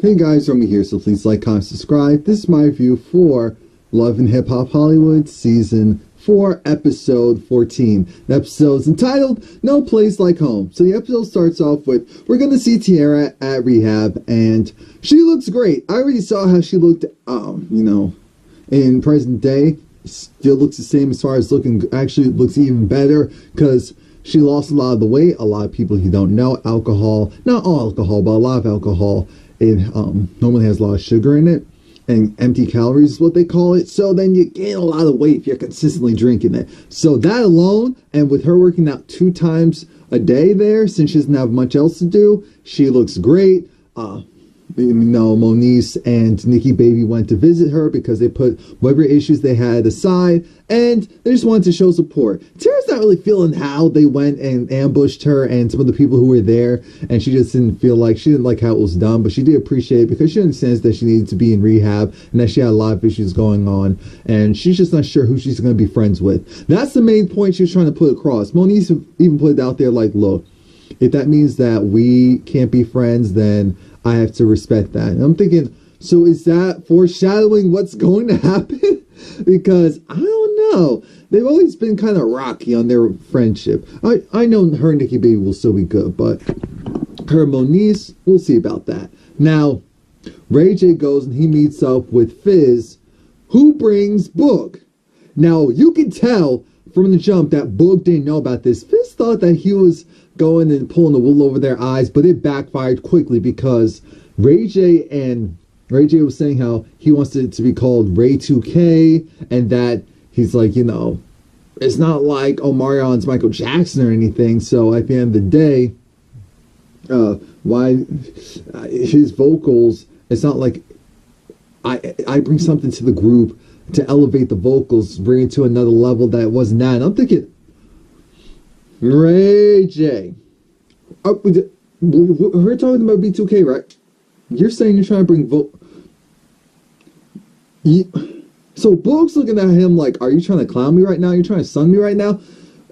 Hey guys, Romie here, so please like, comment, subscribe. This is my review for Love and Hip Hop Hollywood Season 4, Episode 14. The episode's entitled, No Place Like Home. So the episode starts off with, we're going to see Tiara at rehab, and she looks great. I already saw how she looked, in present day. Still looks the same as far as looking, actually looks even better, because she lost a lot of the weight. A lot of people who don't know, alcohol, not all alcohol, but a lot of alcohol, it normally has a lot of sugar in it, and empty calories is what they call it. So then you gain a lot of weight if you're consistently drinking it. So that alone, and with her working out 2 times a day there, since she doesn't have much else to do, she looks great. Moniece and Nikki Baby went to visit her because they put whatever issues they had aside, and they just wanted to show support. Tara's not really feeling how they went and ambushed her and some of the people who were there, and she just didn't feel like, she didn't like how it was done, but she did appreciate it because she understands that she needed to be in rehab and that she had a lot of issues going on, and she's just not sure who she's going to be friends with. That's the main point she was trying to put across. Moniece even put it out there like, look, if that means that we can't be friends, then I have to respect that. And I'm thinking, so is that foreshadowing what's going to happen? Because I don't know. They've always been kind of rocky on their friendship. I know her and Nikki Baby will still be good, but her and Moniece, we'll see about that. Now, Ray J goes and he meets up with Fizz, who brings Boog. Now, you can tell from the jump that Boog didn't know about this. Fizz thought that he was going and pulling the wool over their eyes, but it backfired quickly because Ray J was saying how he wants it to be called Ray 2K, and that he's like, it's not like Omarion's Michael Jackson or anything. So at the end of the day, why his vocals, it's not like I bring something to the group to elevate the vocals, bring it to another level that wasn't that. And I'm thinking, Ray J, we're talking about B2K, right? You're saying you're trying to bring so Boog's looking at him like, are you trying to clown me right now? You're trying to sun me right now?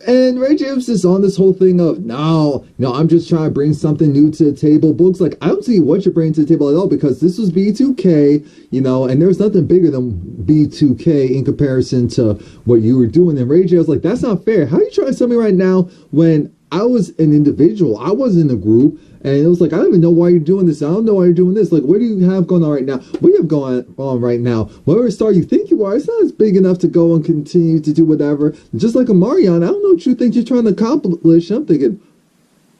And Ray J was just on this whole thing of, no, I'm just trying to bring something new to the table. Boog's like, I don't see what you're bringing to the table at all, because this was B2K, and there was nothing bigger than B2K in comparison to what you were doing. And Ray J was like, that's not fair. How are you trying to tell me right now when I was an individual? I was in a group, and it was like, I don't even know why you're doing this. I don't know why you're doing this. Like, what do you have going on right now? What do you have going on right now? Whatever star you think you are, it's not as big enough to go and continue to do whatever. Just like Omarion, I don't know what you think you're trying to accomplish. I'm thinking,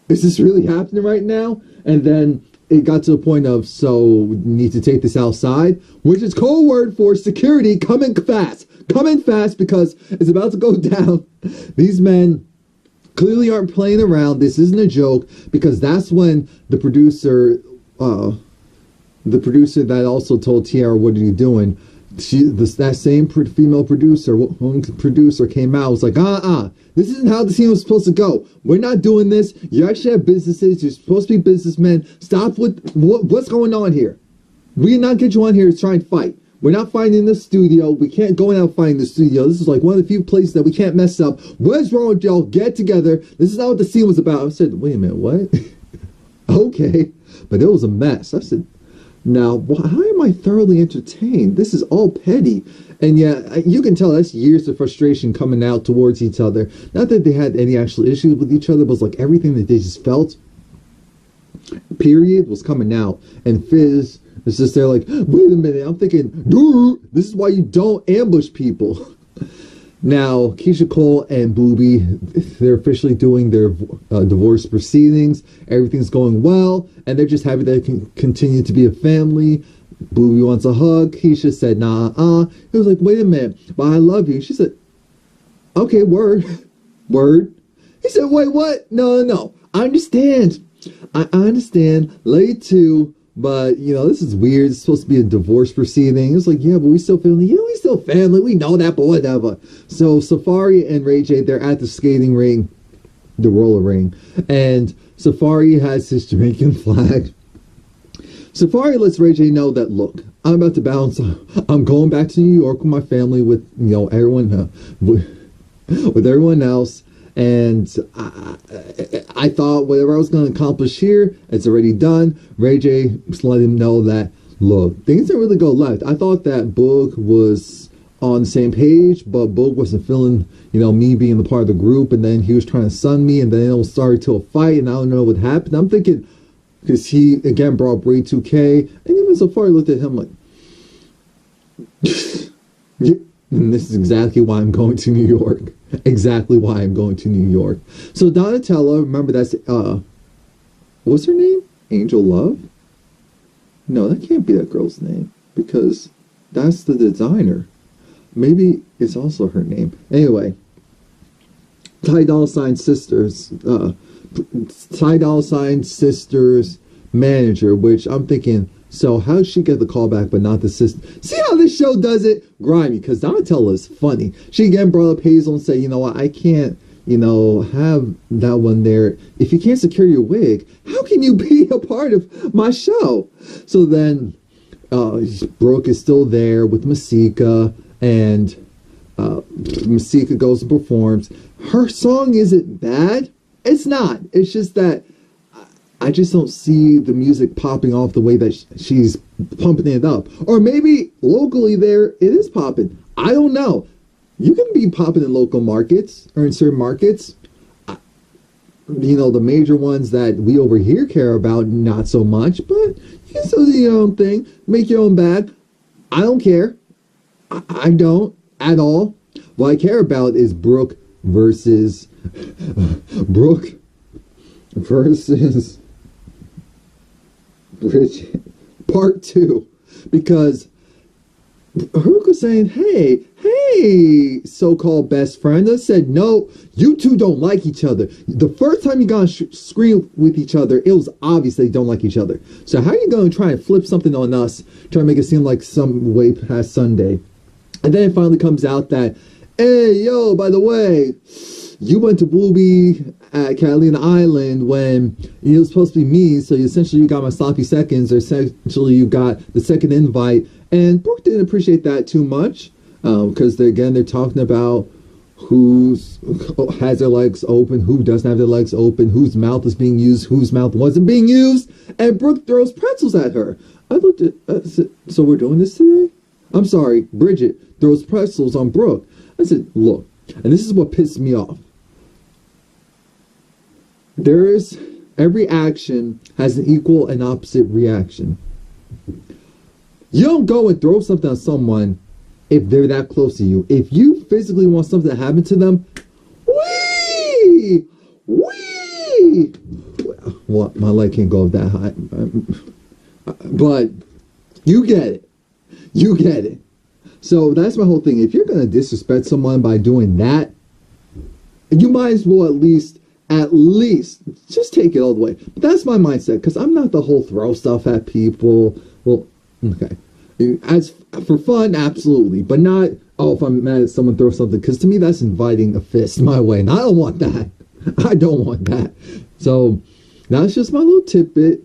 is this really happening right now? And then it got to the point of, so we need to take this outside, which is code word for security coming fast. Coming fast, because it's about to go down. These men clearly aren't playing around. This isn't a joke, because that's when the producer that also told Tiara, what are you doing? That same female producer came out, was like, this isn't how the scene was supposed to go. We're not doing this. You actually have businesses. You're supposed to be businessmen. Stop with what's going on here. We did not get you on here to try and fight. We're not fighting in the studio. We can't go out fighting the studio. This is like one of the few places that we can't mess up. What's wrong with y'all? Get together. This is not what the scene was about. I said, wait a minute, what? Okay. But it was a mess. I said, now, how am I thoroughly entertained? This is all petty. And yeah, you can tell that's years of frustration coming out towards each other. Not that they had any actual issues with each other, but it was like everything that they just felt, period, was coming out. And Fizz is just there like, wait a minute. I'm thinking, this is why you don't ambush people. Now, Keisha Cole and Booby, they're officially doing their divorce proceedings. Everything's going well, and they're just happy they can continue to be a family. Booby wants a hug. Keisha said, nah, He was like, wait a minute, but I love you. She said, okay, word. He said, wait, what? No. I understand. I understand. Late too. But, this is weird. It's supposed to be a divorce proceeding. It's like, yeah, but we still family. Yeah, we still family. We know that, but whatever. So Safari and Ray J, they're at the skating ring, the roller ring. And Safari has his Jamaican flag. Safari lets Ray J know that, look, I'm about to bounce. I'm going back to New York with my family, with, everyone, with everyone else. And I thought whatever I was going to accomplish here, it's already done. Ray J just let him know that, look, things didn't really go left. I thought that Boog was on the same page, but Boog wasn't feeling, me being the part of the group, and then he was trying to sun me, and then it started to a fight, and I don't know what happened. I'm thinking, because he, again, brought Bray 2K, and even so far, I looked at him like, and this is exactly why I'm going to New York. Exactly why I'm going to New York. So Donatella, remember that's, what's her name? Angel Love? No, that can't be that girl's name, because that's the designer. Maybe it's also her name. Anyway, Ty Dolla $ign Sisters manager, which I'm thinking, so how did she get the call back but not the sister? See how this show does it? Grimy, because Donatella is funny. She again brought up Hazel and said, you know what, I can't, have that one there. If you can't secure your wig, how can you be a part of my show? So then Brooke is still there with Masika, and Masika goes and performs. Her song isn't bad. It's not. It's just that I just don't see the music popping off the way that she's pumping it up. Or maybe locally there, it is popping. I don't know. You can be popping in local markets or in certain markets. The major ones that we over here care about, not so much. But you can still do your own thing. Make your own bag. I don't care. I don't at all. What I care about is Brooke versus Bridget, part 2, because Brooke was saying, hey, so-called best friend. I said, no, you two don't like each other. The first time you got on screen with each other, it was obvious they don't like each other. So how are you going to try and flip something on us, try to make it seem like some way past Sunday? And then it finally comes out that, hey, yo, by the way, you went to Booby at Catalina Island when it was supposed to be me, so essentially you got my sloppy seconds, or essentially you got the second invite. And Brooke didn't appreciate that too much, because they're talking about who has their legs open, who doesn't have their legs open, whose mouth is being used, whose mouth wasn't being used, and Brooke throws pretzels at her. I looked at, said, so we're doing this today? I'm sorry, Bridget throws pretzels on Brooke. I said, look, and this is what pissed me off. Every action has an equal and opposite reaction. You don't go and throw something on someone if they're that close to you. If you physically want something to happen to them, wee! What? My leg can't go up that high. But you get it. You get it. So that's my whole thing. If you're going to disrespect someone by doing that, you might as well at least just take it all the way. But that's my mindset, because I'm not the whole throw stuff at people. Well, okay. As for fun, absolutely. But not, if I'm mad at someone, throw something. Because to me, that's inviting a fist my way. And I don't want that. I don't want that. So that's just my little tidbit.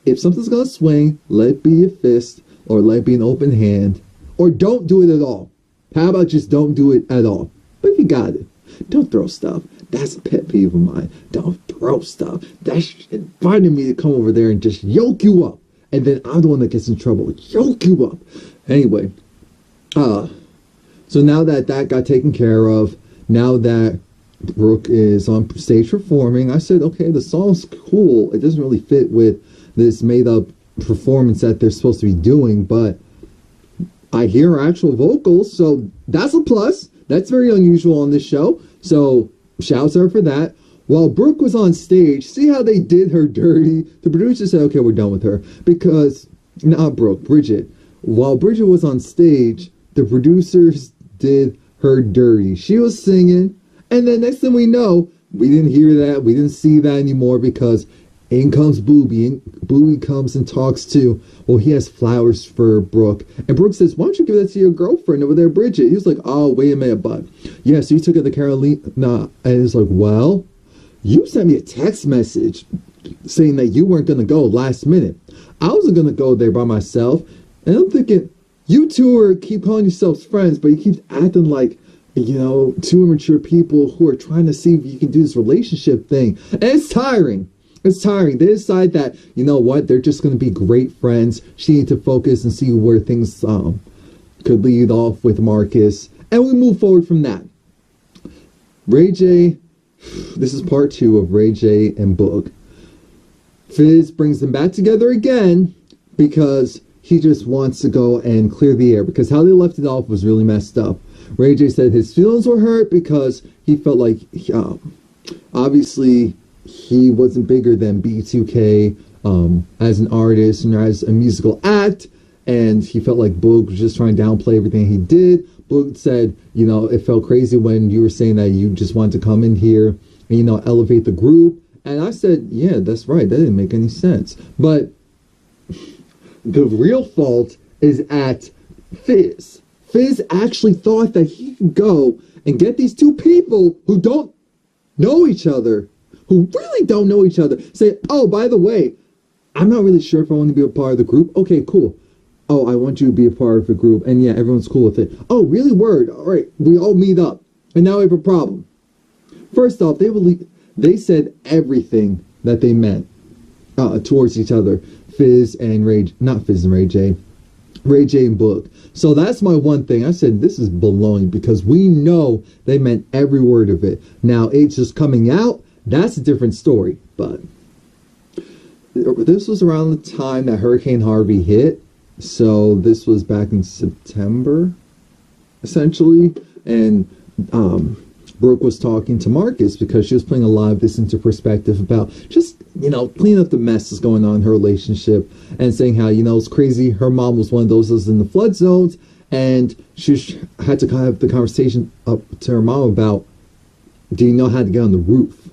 If something's going to swing, let it be a fist, or let it be an open hand. Or don't do it at all. How about just don't do it at all? But if you got it, don't throw stuff. That's a pet peeve of mine. Don't throw stuff. That's inviting me to come over there and just yoke you up. And then I'm the one that gets in trouble. Yoke you up. Anyway. So now that got taken care of, now that Brooke is on stage performing, I said, okay, the song's cool. It doesn't really fit with this made-up performance that they're supposed to be doing, but I hear her actual vocals, so that's a plus. That's very unusual on this show. So shouts out for that. While Brooke was on stage, see how they did her dirty? The producer said, okay, we're done with her. Because, not Brooke, Bridget. While Bridget was on stage, the producers did her dirty. She was singing, and then next thing we know, we didn't hear that, we didn't see that anymore, because in comes Booby, and Booby comes and talks to, well, he has flowers for Brooke. And Brooke says, why don't you give that to your girlfriend over there, Bridget? He was like, oh, wait a minute, bud. Yeah, so you took it to Carolina. And it's like, well, you sent me a text message saying that you weren't going to go last minute. I wasn't going to go there by myself. And I'm thinking, you two keep calling yourselves friends, but you keep acting like two immature people who are trying to see if you can do this relationship thing. And it's tiring. It's tiring. They decide that, you know what, they're just going to be great friends. She needs to focus and see where things could lead off with Marcus. And we move forward from that. Ray J, this is part 2 of Ray J and Book. Fizz brings them back together again because he just wants to go and clear the air, because how they left it off was really messed up. Ray J said his feelings were hurt because he felt like, obviously, he wasn't bigger than B2K as an artist and as a musical act, and he felt like Boog was just trying to downplay everything he did. Boog said, it felt crazy when you were saying that you just wanted to come in here and, elevate the group. And I said, yeah, that's right. That didn't make any sense. But the real fault is at Fizz. Fizz actually thought that he could go and get these two people who don't know each other, who really don't know each other, say, oh, by the way, I'm not really sure if I want to be a part of the group. Okay, cool. Oh, I want you to be a part of the group. And yeah, everyone's cool with it. Oh, really? Word. All right, we all meet up. And now we have a problem. First off, they said everything that they meant towards each other. Fizz and Ray, not Fizz and Ray J. Ray J and Book. So that's my one thing. I said, this is baloney, because we know they meant every word of it. Now, it's just coming out. That's a different story. But this was around the time that Hurricane Harvey hit. So this was back in September, essentially. And Brooke was talking to Marcus because she was putting a lot of this into perspective about just, cleaning up the mess that's going on in her relationship, and saying how, it's crazy. Her mom was one of those that was in the flood zones, and she had to kind of have the conversation up to her mom about, do you know how to get on the roof?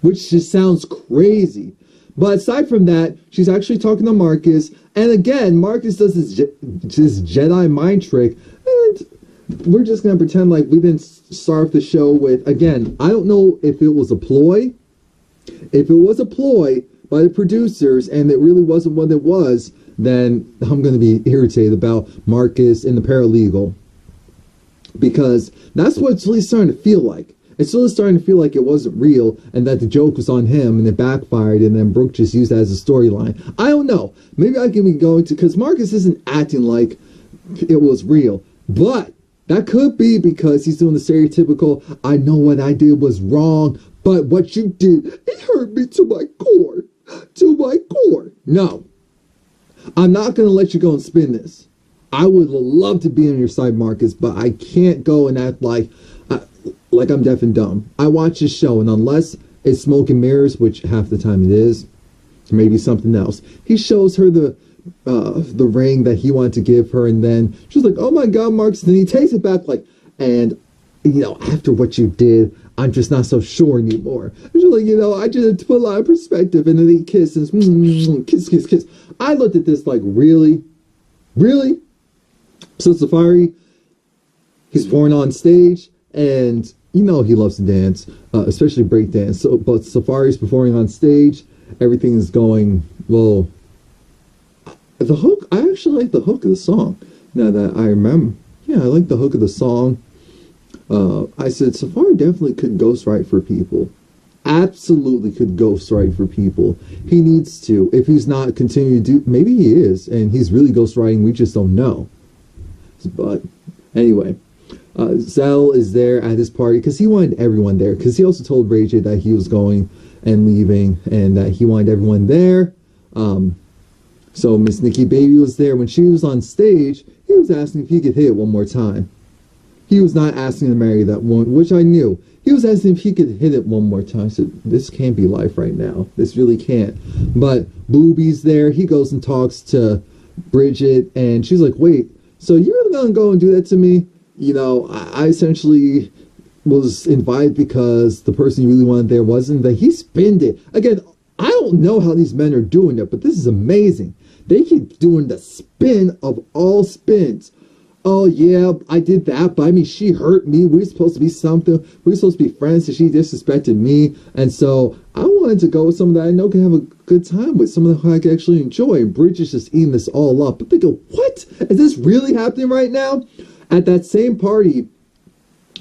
Which just sounds crazy. But aside from that, she's actually talking to Marcus. And again, Marcus does this Jedi mind trick. And we're just going to pretend like we didn't start the show with, again, I don't know if it was a ploy. If it was a ploy by the producers and it really wasn't what it was, then I'm going to be irritated about Marcus and the paralegal. Because that's what it's really starting to feel like. It's really starting to feel like it wasn't real and that the joke was on him and it backfired, and then Brooke just used that as a storyline. I don't know. Maybe I can be going to, because Marcus isn't acting like it was real. But that could be because he's doing the stereotypical, I know what I did was wrong, but what you did, it hurt me to my core. To my core. No. I'm not going to let you go and spin this. I would love to be on your side, Marcus, but I can't go and act like I'm deaf and dumb. I watch this show, and unless it's smoke and mirrors, which half the time it is, maybe something else, he shows her the ring that he wanted to give her, and then she's like, oh my God, Marcus, and then he takes it back like, and, after what you did, I'm just not so sure anymore. She's like, I just put a lot of perspective, and then he kisses, kiss, kiss, kiss. I looked at this like, really? Really? So Safari, he's born on stage, and he loves to dance, especially break dance. So, but Safari's performing on stage. Everything is going, well, the hook, I actually like the hook of the song. Now that I remember. Yeah, I like the hook of the song. I said, Safari definitely could ghostwrite for people. Absolutely could ghostwrite for people. He needs to. If he's not continuing to do, maybe he is, and he's really ghostwriting, we just don't know. But anyway. Zell is there at his party because he wanted everyone there, because he also told Ray J that he was going and leaving and that he wanted everyone there. So Miss Nikki Baby was there. When she was on stage, he was asking if he could hit it one more time. He was not asking to marry that one, which I knew. He was asking if he could hit it one more time. I said, this can't be life right now. This really can't. But Booby's there. He goes and talks to Bridget, and she's like, wait, so you're really going to go and do that to me? I essentially was invited because the person you really wanted there wasn't. That he spinned it. Again, I don't know how these men are doing it, but this is amazing. They keep doing the spin of all spins. Oh, yeah, I did that, but I mean, she hurt me. We were supposed to be something. We were supposed to be friends, and she disrespected me. And so I wanted to go with someone that I know can have a good time with, someone who I can actually enjoy. And Bridge is just eating this all up. But they go, what? Is this really happening right now? At that same party,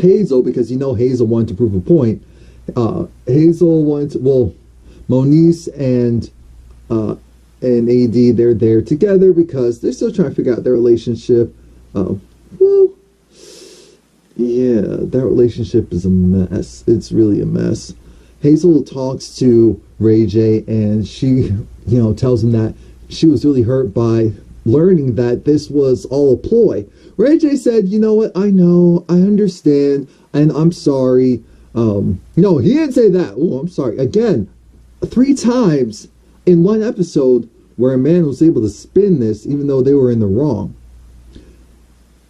Hazel, because Hazel wanted to prove a point. Hazel wanted Moniece and AD, they're there together because they're still trying to figure out their relationship. Well, yeah, that relationship is a mess. It's really a mess. Hazel talks to Ray J, and she, tells him that she was really hurt by learning that this was all a ploy. Ray J said, "You know what? I know, I understand, and I'm sorry." No, he didn't say that. Oh, I'm sorry. Again, 3 times in one episode where a man was able to spin this, even though they were in the wrong.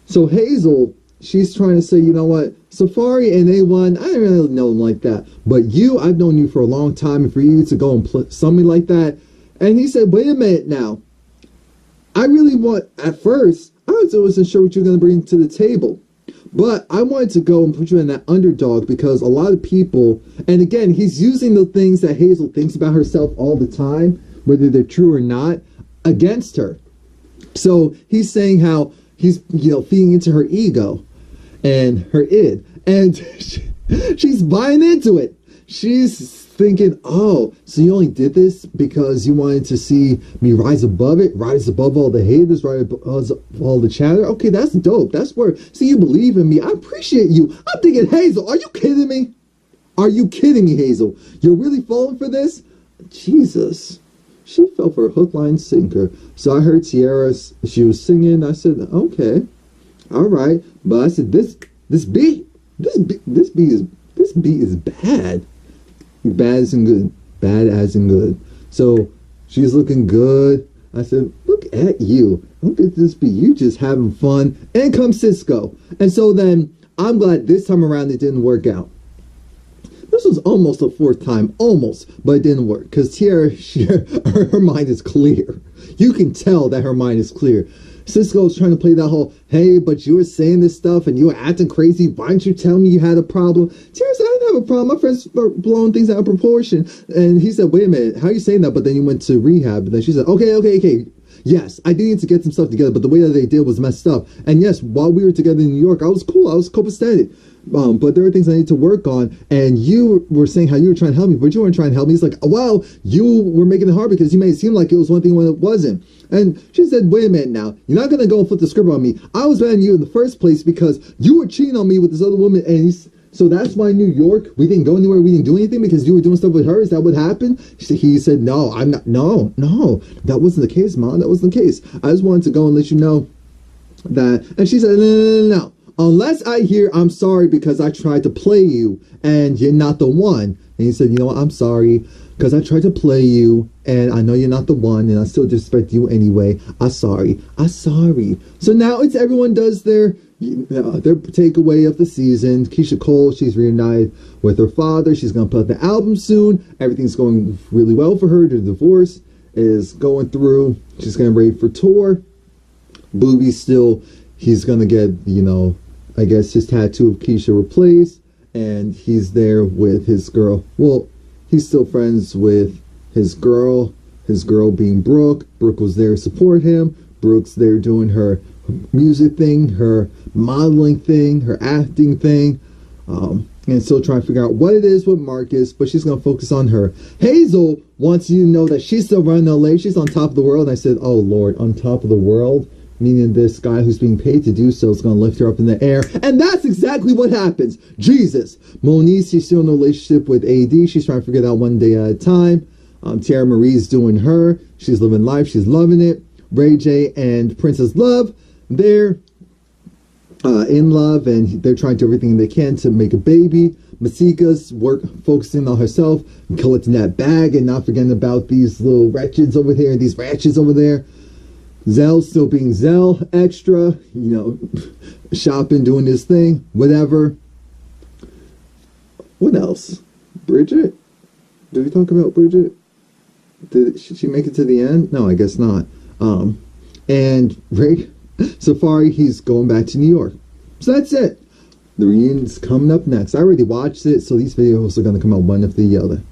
So Hazel, she's trying to say, you know what, Safari and A1, I didn't really know them like that. But you, I've known you for a long time, and for you to go and something like that. And he said, wait a minute now. I really want, at first, I wasn't sure what you're going to bring to the table. But I wanted to go and put you in that underdog because a lot of people, and again, he's using the things that Hazel thinks about herself all the time, whether they're true or not, against her. So he's saying how he's, feeding into her ego and her id. And she's buying into it. She's thinking, oh, so you only did this because you wanted to see me rise above it, rise above all the haters, rise above all the chatter. Okay, that's dope. That's where, see, you believe in me. I appreciate you. I'm thinking, Hazel, are you kidding me? Are you kidding me, Hazel? You're really falling for this? Jesus. She fell for a hook, line, sinker. So I heard Tiara, she was singing. I said, okay, all right. But I said, this beat is bad. Bad as in good. Bad as in good. So she's looking good. I said, look at you. Look at this beat. You just having fun. And comes Cisco. And so then I'm glad this time around it didn't work out. This was almost a 4th time, almost, but it didn't work because Tiara, her mind is clear. You can tell that her mind is clear. Cisco's trying to play that whole, hey, but you were saying this stuff and you were acting crazy. Why didn't you tell me you had a problem? Tiara said, I didn't have a problem. My friends were blowing things out of proportion. And he said, wait a minute, how are you saying that? But then you went to rehab. And then she said, okay. Yes, I did need to get some stuff together, but the way that they did was messed up. And yes, while we were together in New York, I was cool. I was copacetic. But there are things I need to work on. And you were saying how you were trying to help me, but you weren't trying to help me. He's like, well, you were making it hard because you made it seem like it was one thing when it wasn't. And she said, wait a minute now. You're not going to go and flip the script on me. I was mad at you in the first place because you were cheating on me with this other woman. And so that's why New York, we didn't go anywhere. We didn't do anything because you were doing stuff with her. Is that what happened? He said, no, I'm not. No, that wasn't the case, Mom. That wasn't the case. I just wanted to go and let you know that. And she said, no. Unless I hear I'm sorry because I tried to play you and you're not the one. And he said, you know what, I'm sorry because I tried to play you and I know you're not the one and I still disrespect you anyway. I'm sorry. So now it's everyone does their takeaway of the season. Keisha Cole, she's reunited with her father. She's going to put out the album soon. Everything's going really well for her. The divorce is going through. She's getting ready for tour. Boobie's still, he's going to get, I guess his tattoo of Keisha replaced, and he's there with his girl. Well, he's still friends with his girl being Brooke. Brooke was there to support him. Brooke's there doing her music thing, her modeling thing, her acting thing, and still trying to figure out what it is with Marcus, but she's going to focus on her. Hazel wants you to know that she's still running LA. She's on top of the world. And I said, oh, Lord, on top of the world? Meaning this guy who's being paid to do so is going to lift her up in the air. And that's exactly what happens. Jesus. Moniece, she's still in a relationship with AD. She's trying to figure it out one day at a time. Tara Marie's doing her. She's living life. She's loving it. Ray J and Princess Love, they're in love and they're trying to do everything they can to make a baby. Masika's focusing on herself, collecting that bag and not forgetting about these little wretches over here, these ratchets over there. Zell's still being Zell, extra, shopping, doing his thing, whatever. What else? Bridget? Did we talk about Bridget? Should she make it to the end? No, I guess not. And Rick Safari, he's going back to New York. So that's it. The reunion's coming up next. I already watched it, so these videos are going to come out one after the other.